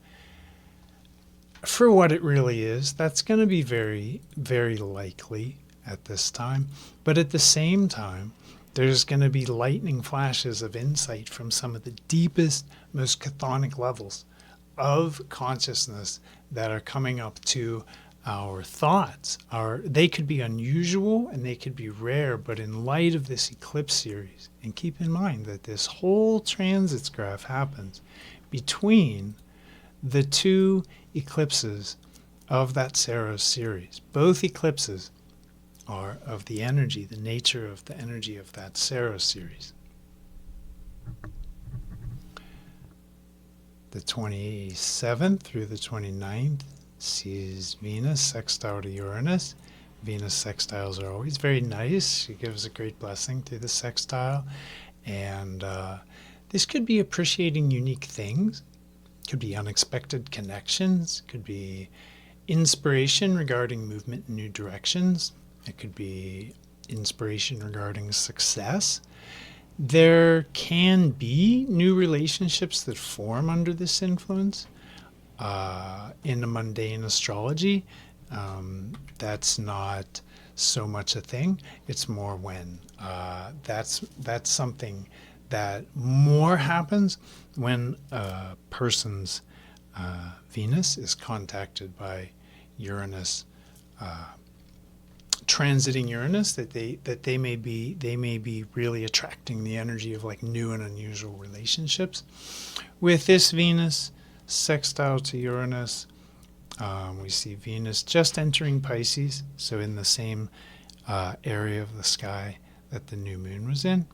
for what it really is. That's going to be very, very likely at this time. But at the same time, there's going to be lightning flashes of insight from some of the deepest, most chthonic levels of consciousness that are coming up to our thoughts. They could be unusual and they could be rare, but in light of this eclipse series, and keep in mind that this whole transits graph happens between the two eclipses of that Saros series. Both eclipses are of the energy, the nature of the energy of that Saros series. The 27th through the 29th sees Venus sextile to Uranus. Venus sextiles are always very nice. She gives a great blessing through the sextile. And this could be appreciating unique things. Could be unexpected connections. Could be inspiration regarding movement in new directions. It could be inspiration regarding success. There can be new relationships that form under this influence. In the mundane astrology, that's not so much a thing. It's more when that's something that more happens when a person's Venus is contacted by Uranus, transiting Uranus, that they may be really attracting the energy of like new and unusual relationships. With this Venus sextile to Uranus, we see Venus just entering Pisces, so in the same area of the sky that the new moon was in,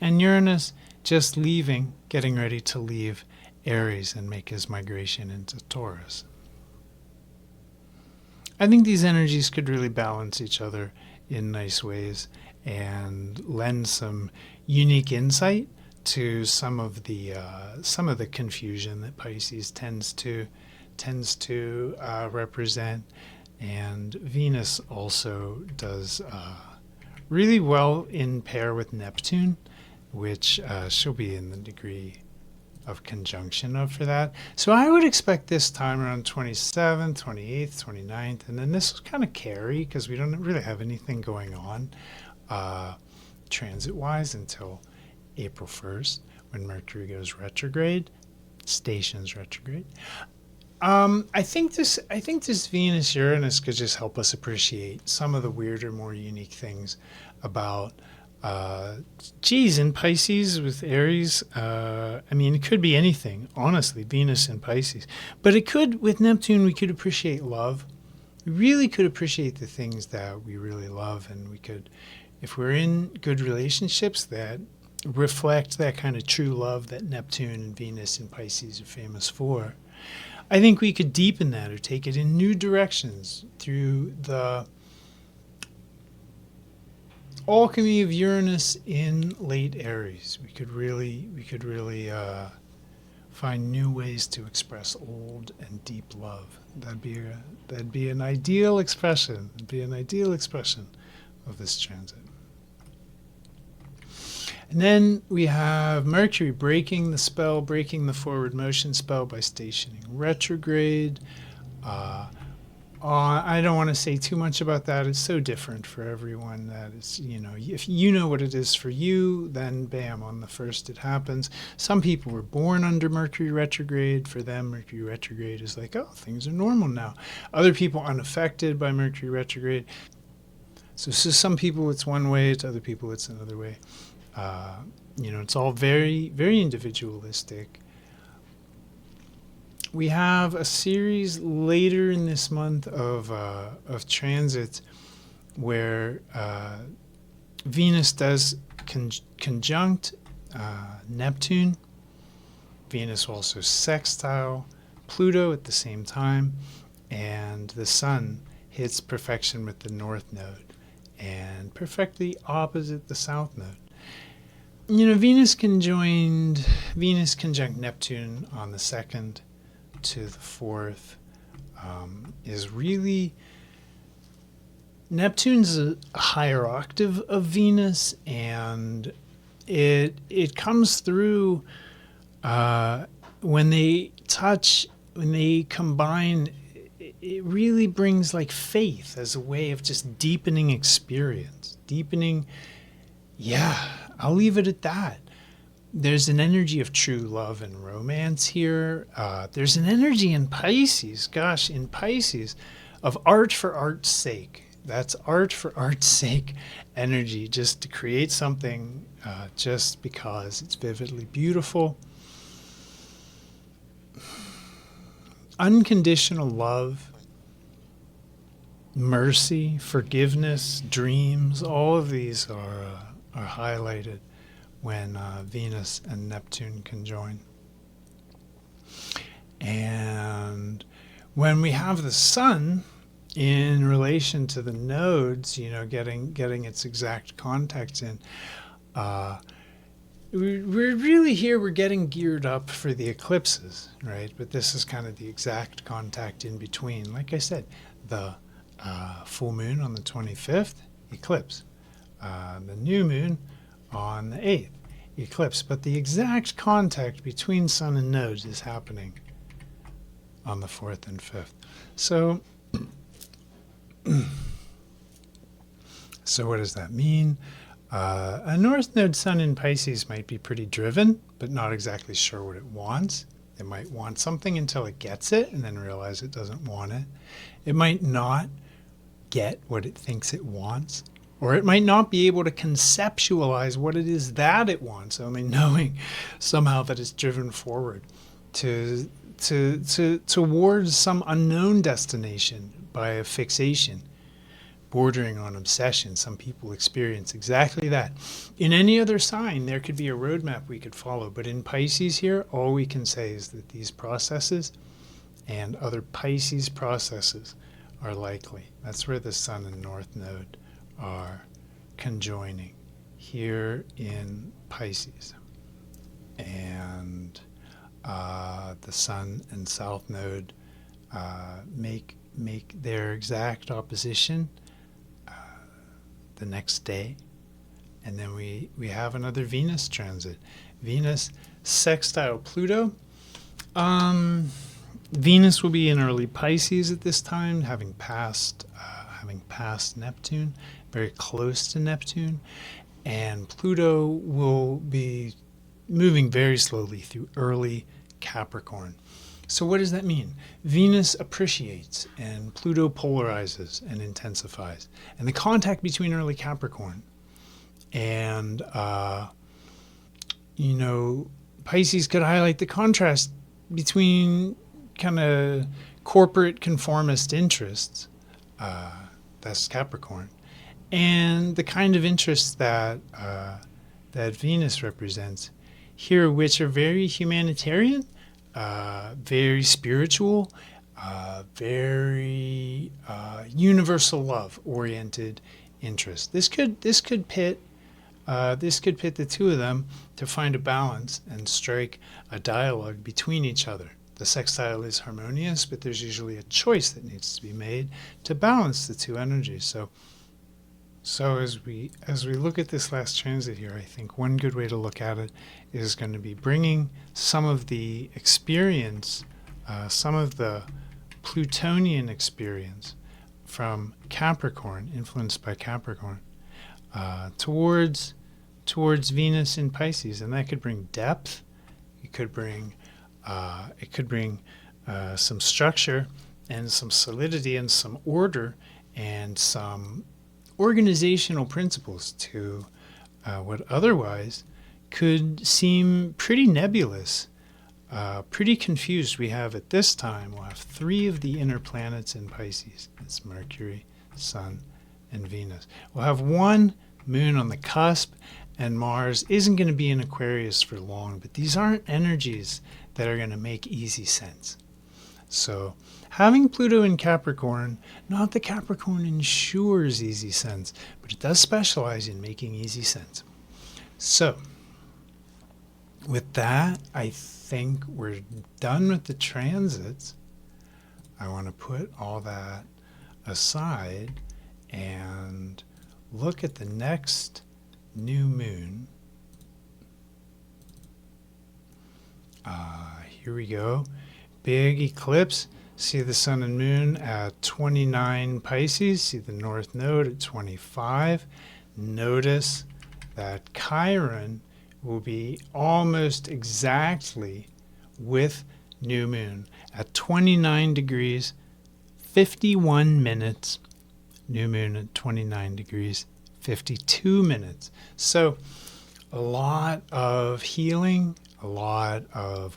and Uranus just leaving, getting ready to leave Aries and make his migration into Taurus. I think these energies could really balance each other in nice ways and lend some unique insight to some of the confusion that Pisces tends to represent, and Venus also does really well in pair with Neptune, which she'll be in the degree of conjunction of for that. So I would expect this time around 27th, 28th, 29th, and then this will kind of carry because we don't really have anything going on transit-wise until April 1st when Mercury goes retrograde, stations retrograde. I think this Venus Uranus could just help us appreciate some of the weirder, more unique things about in Pisces with Aries. I mean, it could be anything, honestly, Venus in Pisces. But it could, with Neptune, we could appreciate love. We really could appreciate the things that we really love, and we could, if we're in good relationships that reflect that kind of true love that Neptune and Venus in Pisces are famous for, I think we could deepen that or take it in new directions through the alchemy of Uranus in late Aries. We could really find new ways to express old and deep love. That'd be an ideal expression. It'd be an ideal expression of this transit. And then we have Mercury breaking the spell, breaking the forward motion spell by stationing retrograde. I don't want to say too much about that. It's so different for everyone that it's, if you know what it is for you, then bam, on the 1st it happens. Some people were born under Mercury retrograde. For them, Mercury retrograde is like, oh, things are normal now. Other people unaffected by Mercury retrograde. So some people it's one way, to other people it's another way. It's all very, very individualistic. We have a series later in this month of transits where Venus does conjunct Neptune. Venus also sextile Pluto at the same time, and the Sun hits perfection with the North Node and perfectly opposite the South Node. Venus conjunct Neptune on the 2nd to the 4th is really, Neptune's a higher octave of Venus, and it comes through when they combine. It really brings like faith as a way of just deepening experience, I'll leave it at that. There's an energy of true love and romance here. There's an energy in Pisces, of art for art's sake. That's art for art's sake energy, just to create something just because it's vividly beautiful. Unconditional love, mercy, forgiveness, dreams, all of these are highlighted when Venus and Neptune conjoin. And when we have the Sun in relation to the nodes, getting its exact contact in, we're really here, we're getting geared up for the eclipses, right? But this is kind of the exact contact in between. Like I said, the full moon on the 25th, eclipse. The new moon on the 8th, eclipse. But the exact contact between Sun and nodes is happening on the 4th and 5th. So what does that mean? A North Node Sun in Pisces might be pretty driven, but not exactly sure what it wants. It might want something until it gets it and then realize it doesn't want it. It might not get what it thinks it wants, or it might not be able to conceptualize what it is that it wants, only knowing somehow that it's driven forward towards some unknown destination by a fixation bordering on obsession. Some people experience exactly that. In any other sign, there could be a roadmap we could follow, but in Pisces here, all we can say is that these processes and other Pisces processes are likely. That's where the Sun and North Node are conjoining here in Pisces. and the Sun and South Node make their exact opposition the next day. And then we have another Venus transit. Venus sextile Pluto. Venus will be in early Pisces at this time, having passed Neptune, very close to Neptune. And Pluto will be moving very slowly through early Capricorn. So what does that mean? Venus appreciates and Pluto polarizes and intensifies. And the contact between early Capricorn and, Pisces could highlight the contrast between kind of corporate conformist interests, that's Capricorn, and the kind of interests that Venus represents here, which are very humanitarian, very spiritual, very universal love oriented interests. This could pit the two of them to find a balance and strike a dialogue between each other. The sextile is harmonious, but there's usually a choice that needs to be made to balance the two energies. So as we look at this last transit here, I think one good way to look at it is going to be bringing some of the experience, some of the Plutonian experience from Capricorn, influenced by Capricorn, towards Venus in Pisces, and that could bring depth. It could bring some structure and some solidity and some order and some organizational principles to what otherwise could seem pretty nebulous, pretty confused. We have at this time, we'll have 3 of the inner planets in Pisces. It's Mercury, Sun, and Venus. We'll have 1 moon on the cusp, and Mars isn't going to be in Aquarius for long, but these aren't energies that are going to make easy sense. So having Pluto in Capricorn, not that Capricorn ensures easy sense, but it does specialize in making easy sense. So with that, I think we're done with the transits. I want to put all that aside and look at the next new moon. Here we go. Big eclipse. See the sun and moon at 29 Pisces. See the north node at 25. Notice that Chiron will be almost exactly with new moon at 29 degrees, 51 minutes. New moon at 29 degrees, 52 minutes. So a lot of healing, a lot of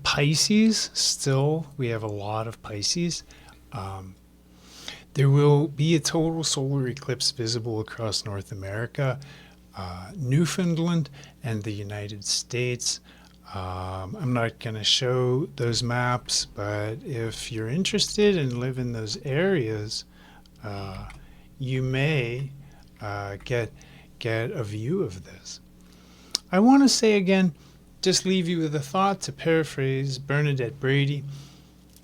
Pisces. Still, we have a lot of Pisces. There will be a total solar eclipse visible across North America, Newfoundland, and the United States. I'm not going to show those maps, but if you're interested and live in those areas, you may get a view of this. I want to say again, just leave you with a thought to paraphrase Bernadette Brady.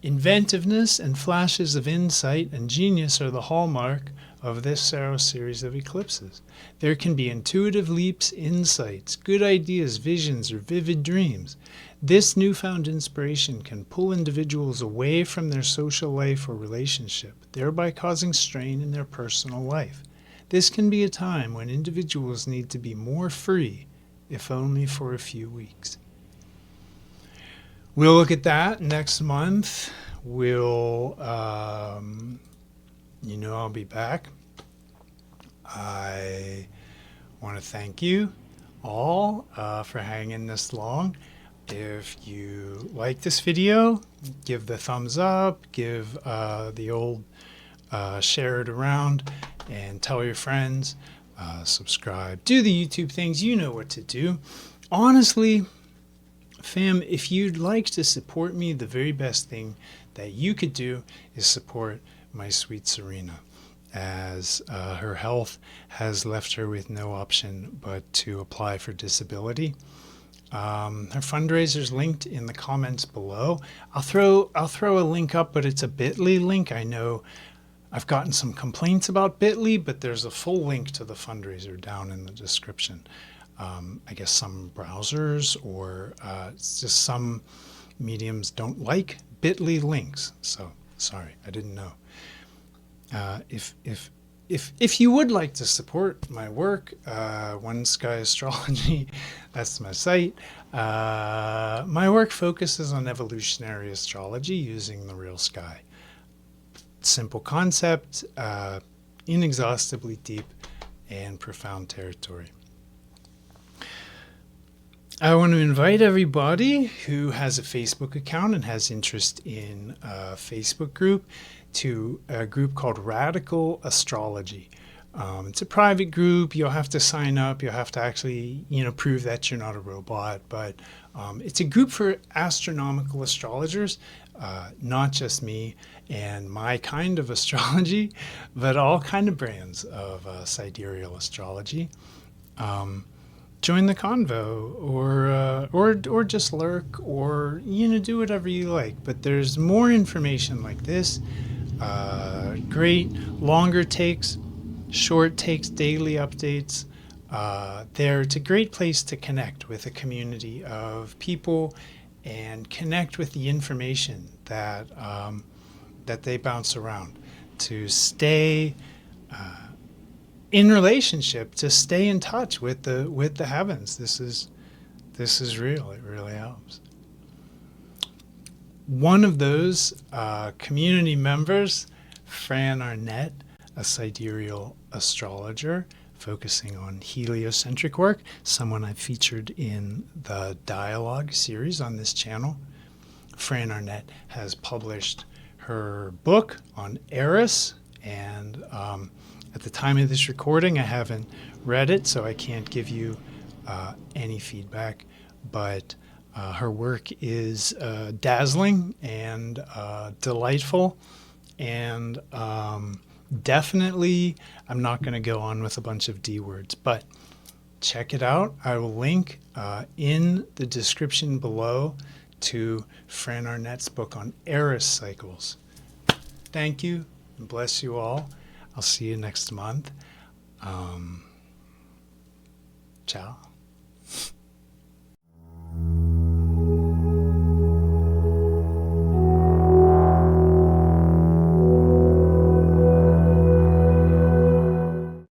Inventiveness and flashes of insight and genius are the hallmark of this Saros series of eclipses. There can be intuitive leaps, insights, good ideas, visions, or vivid dreams. This newfound inspiration can pull individuals away from their social life or relationship, thereby causing strain in their personal life. This can be a time when individuals need to be more free, if only for a few weeks. We'll look at that next month. I'll be back. I want to thank you all for hanging this long. If you like this video, give the thumbs up, give the old share it around, and tell your friends. Subscribe. Do the YouTube things. You know what to do. Honestly, fam, if you'd like to support me, the very best thing that you could do is support my sweet Serena. as her health has left her with no option but to apply for disability. Her fundraiser's linked in the comments below. I'll throw a link up, but it's a bit.ly link. I know I've gotten some complaints about bit.ly, but there's a full link to the fundraiser down in the description. I guess some browsers or it's just some mediums don't like bit.ly links. So sorry, I didn't know. If you would like to support my work, oneskyastrology, that's my site. My work focuses on evolutionary astrology using the real sky. Simple concept, inexhaustibly deep and profound territory. I want to invite everybody who has a Facebook account and has interest in a Facebook group to a group called Radical Astrology. It's a private group. You'll have to sign up. You'll have to actually, prove that you're not a robot. But it's a group for astronomical astrologers, not just me and my kind of astrology, but all kind of brands of sidereal astrology. Join the convo, or just lurk, or do whatever you like. But there's more information like this. Great longer takes, short takes, daily updates. It's a great place to connect with a community of people and connect with the information that they bounce around, to stay in relationship, to stay in touch with the heavens. This is real. It really helps. One of those community members, Fran Arnett, a sidereal astrologer focusing on heliocentric work, someone I've featured in the dialogue series on this channel. Fran Arnett has published her book on Eris, and at the time of this recording, I haven't read it, so I can't give you any feedback, but her work is dazzling and delightful, and definitely, I'm not going to go on with a bunch of D words, but check it out. I will link in the description below to Fran Arnett's book on Eris cycles. Thank you, and bless you all. I'll see you next month. Ciao.